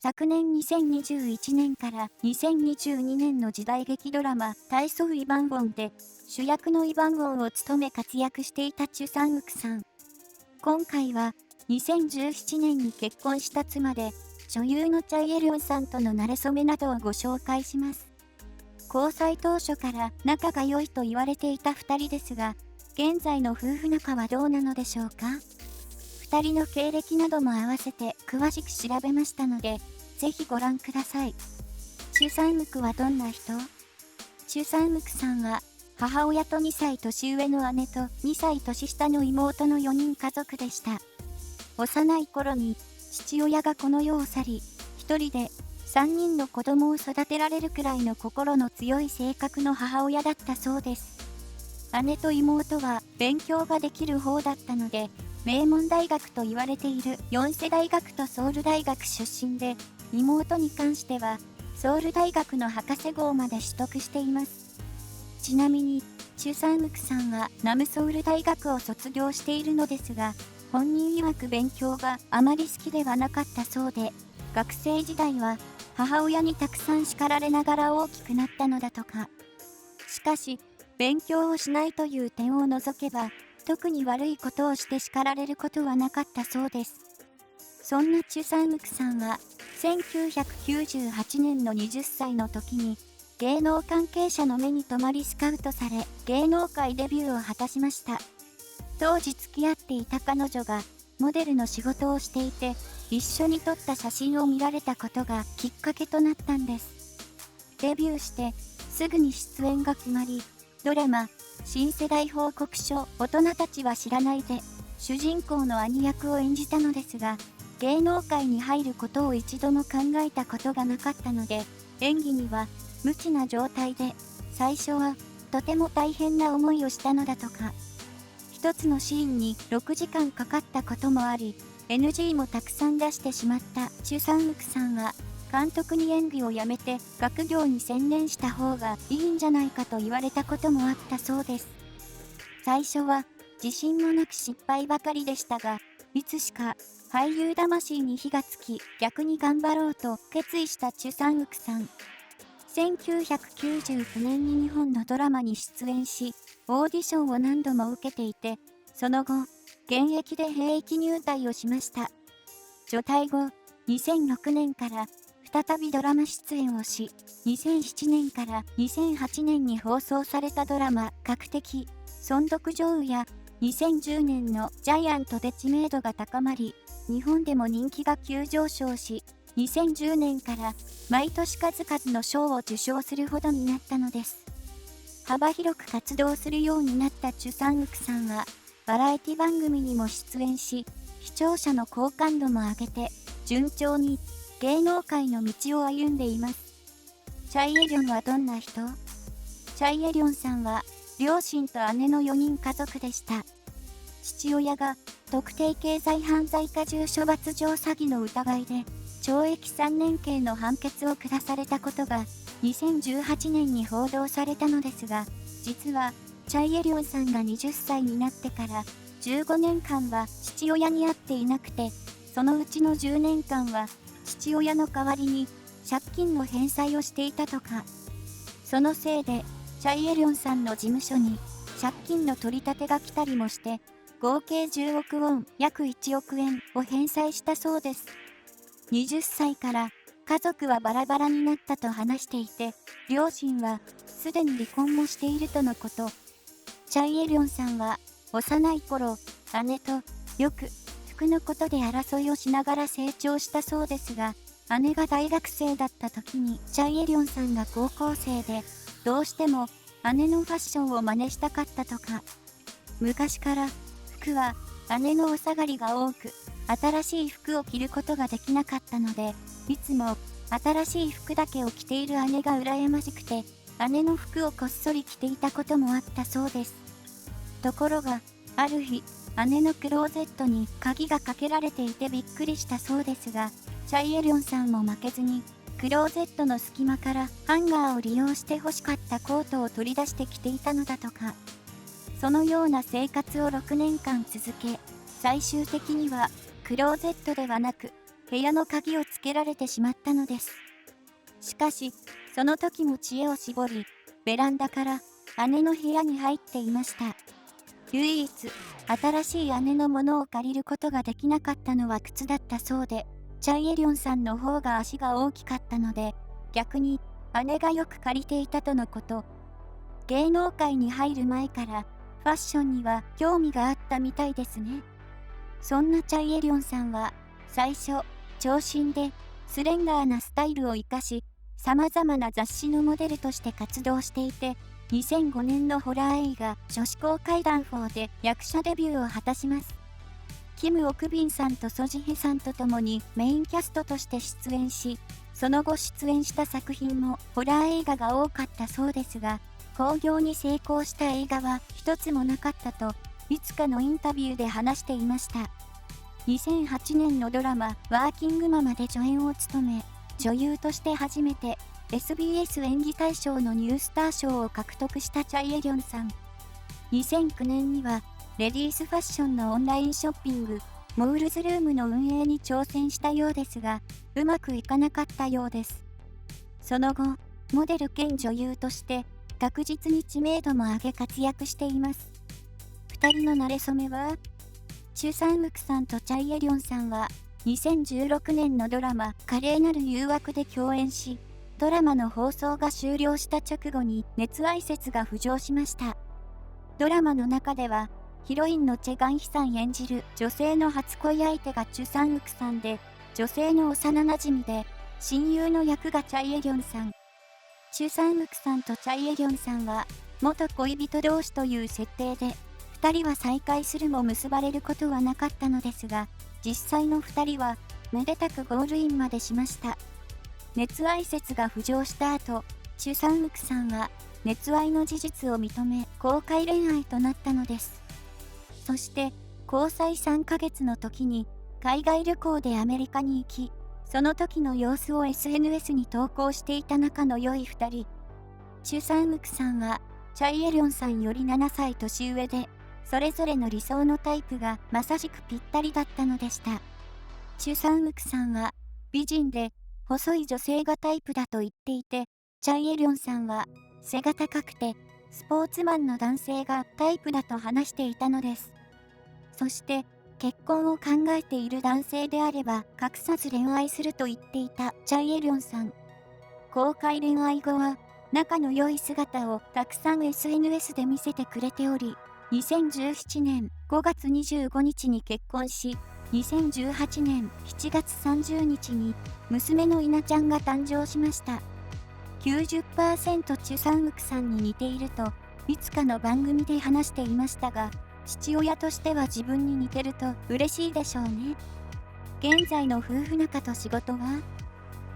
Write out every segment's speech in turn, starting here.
昨年2021年から2022年の時代劇ドラマ体操イ・バンウォンで主役のイ・バンウォンを務め活躍していたチュ・サンウクさん。今回は2017年に結婚した妻で女優のチャイ・エリョンさんとの馴れ初めなどをご紹介します。交際当初から仲が良いと言われていた2人ですが、現在の夫婦仲はどうなのでしょうか。2人の経歴なども合わせて詳しく調べましたので、ぜひご覧ください。チュ・サンウクはどんな人？チュ・サンウクさんは、母親と2歳年上の姉と2歳年下の妹の4人家族でした。幼い頃に父親がこの世を去り、一人で3人の子供を育てられるくらいの心の強い性格の母親だったそうです。姉と妹は勉強ができる方だったので、名門大学と言われている4世大学とソウル大学出身で、妹に関してはソウル大学の博士号まで取得しています。ちなみに、チュ・サンウクさんはナムソウル大学を卒業しているのですが、本人曰く勉強があまり好きではなかったそうで、学生時代は母親にたくさん叱られながら大きくなったのだとか。しかし、勉強をしないという点を除けば、特に悪いことをして叱られることはなかったそうです。そんなチュ・サンウクさんは、1998年の20歳の時に、芸能関係者の目に留まりスカウトされ、芸能界デビューを果たしました。当時付き合っていた彼女が、モデルの仕事をしていて、一緒に撮った写真を見られたことがきっかけとなったんです。デビューして、すぐに出演が決まり、ドラマ、新世代報告書、大人たちは知らないで、主人公の兄役を演じたのですが、芸能界に入ることを一度も考えたことがなかったので、演技には無知な状態で、最初はとても大変な思いをしたのだとか。一つのシーンに6時間かかったこともあり、NG もたくさん出してしまったチュ・サンウクさんは、監督に演技をやめて学業に専念した方がいいんじゃないかと言われたこともあったそうです。最初は自信もなく失敗ばかりでしたが、いつしか俳優魂に火がつき逆に頑張ろうと決意したチュ・サンウクさん。1999年に日本のドラマに出演し、オーディションを何度も受けていて、その後、現役で兵役入隊をしました。除隊後、2006年から再びドラマ出演をし、2007年から2008年に放送されたドラマ、角的、損得女優や、2010年のジャイアントで知名度が高まり、日本でも人気が急上昇し、2010年から毎年数々の賞を受賞するほどになったのです。幅広く活動するようになったチュ・サンウクさんは、バラエティ番組にも出演し、視聴者の好感度も上げて、順調に芸能界の道を歩んでいます。チャイ・エリョンはどんな人？チャイ・エリョンさんは、両親と姉の4人家族でした。父親が特定経済犯罪過重処罰上詐欺の疑いで、懲役3年刑の判決を下されたことが2018年に報道されたのですが、実はチャイ・エリョンさんが20歳になってから15年間は父親に会っていなくて、そのうちの10年間は父親の代わりに借金の返済をしていたとか。そのせいでチャイ・エリョンさんの事務所に借金の取り立てが来たりもして、合計10億ウォン約1億円を返済したそうです。20歳から家族はバラバラになったと話していて、両親はすでに離婚もしているとのこと。チャイ・エリョンさんは幼い頃、姉とよく服のことで争いをしながら成長したそうですが、姉が大学生だった時にチャイ・エリョンさんが高校生で、どうしても姉のファッションを真似したかったとか。昔から服は姉のお下がりが多く、新しい服を着ることができなかったので、いつも新しい服だけを着ている姉が羨ましくて、姉の服をこっそり着ていたこともあったそうです。ところが、ある日、姉のクローゼットに鍵がかけられていてびっくりしたそうですが、チャイ・エリョンさんも負けずに、クローゼットの隙間からハンガーを利用して欲しかったコートを取り出して着ていたのだとか。そのような生活を6年間続け、最終的にはクローゼットではなく部屋の鍵をつけられてしまったのです。しかし、その時も知恵を絞り、ベランダから姉の部屋に入っていました。唯一、新しい姉のものを借りることができなかったのは靴だったそうで、チャイエリョンさんの方が足が大きかったので、逆に姉がよく借りていたとのこと。芸能界に入る前からファッションには興味があったみたいですね。そんなチャイエリョンさんは最初、長身でスレンダーなスタイルを生かし、様々な雑誌のモデルとして活動していて、2005年のホラー映画女子高階段4で役者デビューを果たします。キム・オクビンさんとソジヘさんと共にメインキャストとして出演し、その後出演した作品もホラー映画が多かったそうですが、興行に成功した映画は一つもなかったと、いつかのインタビューで話していました。2008年のドラマワーキングママで助演を務め、女優として初めて SBS 演技大賞のニュースター賞を獲得したチャイエリョンさん。2009年にはレディースファッションのオンラインショッピング、モールズルームの運営に挑戦したようですが、うまくいかなかったようです。その後、モデル兼女優として確実に知名度も上げ活躍しています。2人の馴れ初めは、チュ・サンウクさんとチャイエリョンさんは2016年のドラマ華麗なる誘惑で共演し、ドラマの放送が終了した直後に熱愛説が浮上しました。ドラマの中では、ヒロインのチェ・ガンヒさん演じる女性の初恋相手がチュ・サンウクさんで、女性の幼馴染で、親友の役がチャイエリョンさん。チュ・サンウクさんとチャイエリョンさんは、元恋人同士という設定で、2人は再会するも結ばれることはなかったのですが、実際の2人は、めでたくゴールインまでしました。熱愛説が浮上した後、チュ・サンウクさんは、熱愛の事実を認め、公開恋愛となったのです。そして、交際3ヶ月の時に、海外旅行でアメリカに行き、その時の様子を SNS に投稿していた仲の良い2人。チュ・サンウクさんは、チャイエリョンさんより7歳年上で、それぞれの理想のタイプがまさしくぴったりだったのでした。チュ・サンウクさんは、美人で、細い女性がタイプだと言っていて、チャイエリョンさんは、背が高くて、スポーツマンの男性がタイプだと話していたのです。そして、結婚を考えている男性であれば隠さず恋愛すると言っていたチャイエリョンさん。公開恋愛後は仲の良い姿をたくさん SNS で見せてくれており、2017年5月25日に結婚し、2018年7月30日に娘の稲ちゃんが誕生しました。90% チュ・サンウクさんに似ているといつかの番組で話していましたが、父親としては自分に似てると嬉しいでしょうね。現在の夫婦仲と仕事は、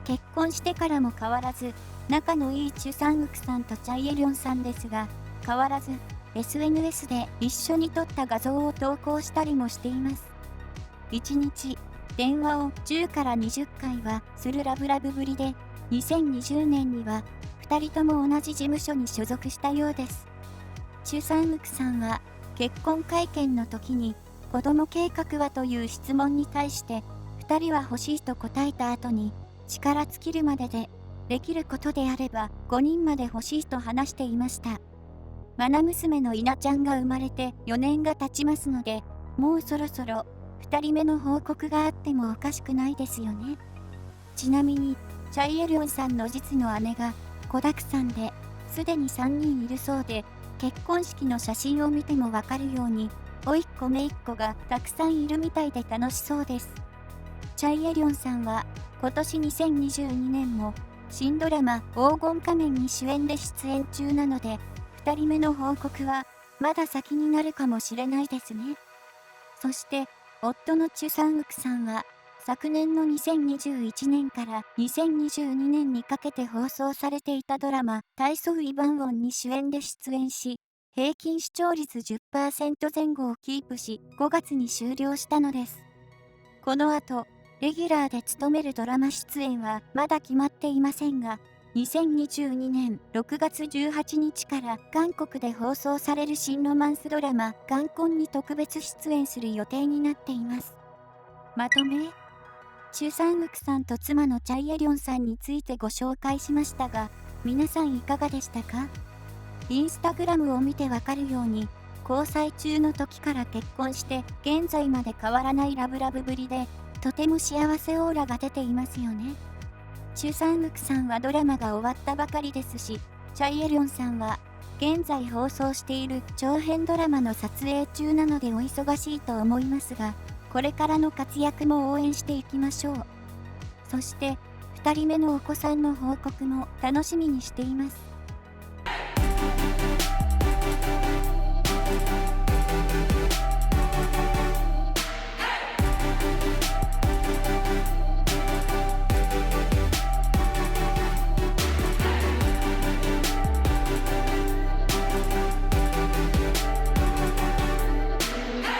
結婚してからも変わらず仲のいいチュ・サンウクさんとチャイエリョンさんですが、変わらず SNS で一緒に撮った画像を投稿したりもしています。1日電話を10から20回はするラブラブぶりで、2020年には2人とも同じ事務所に所属したようです。チュ・サンウクさんは結婚会見の時に子供計画はという質問に対して2人は欲しいと答えた後に、力尽きるまでできることであれば5人まで欲しいと話していました。愛娘の稲ちゃんが生まれて4年が経ちますので、もうそろそろ2人目の報告があってもおかしくないですよね。ちなみにチャイエリョンさんの実の姉が子だくさんで、すでに3人いるそうで、結婚式の写真を見てもわかるように、甥っ子姪っ子がたくさんいるみたいで楽しそうです。チャイエリョンさんは今年2022年も新ドラマ黄金仮面に主演で出演中なので、2人目の報告はまだ先になるかもしれないですね。そして夫のチュ・サンウクさんは昨年の2021年から2022年にかけて放送されていたドラマタイソフ・イ・バンウォンに主演で出演し、平均視聴率 10% 前後をキープし、5月に終了したのです。この後、レギュラーで務めるドラマ出演はまだ決まっていませんが、2022年6月18日から韓国で放送される新ロマンスドラマ「ガンコン」に特別出演する予定になっています。まとめ。チュ・サンウクさんと妻のチャイ・エリョンさんについてご紹介しましたが、皆さんいかがでしたか？インスタグラムを見てわかるように、交際中の時から結婚して現在まで変わらないラブラブぶりで、とても幸せオーラが出ていますよね。チュ・サンウクさんはドラマが終わったばかりですし、チャイ・エリョンさんは現在放送している長編ドラマの撮影中なのでお忙しいと思いますが、これからの活躍も応援していきましょう。そして、2人目のお子さんの報告も楽しみにしています。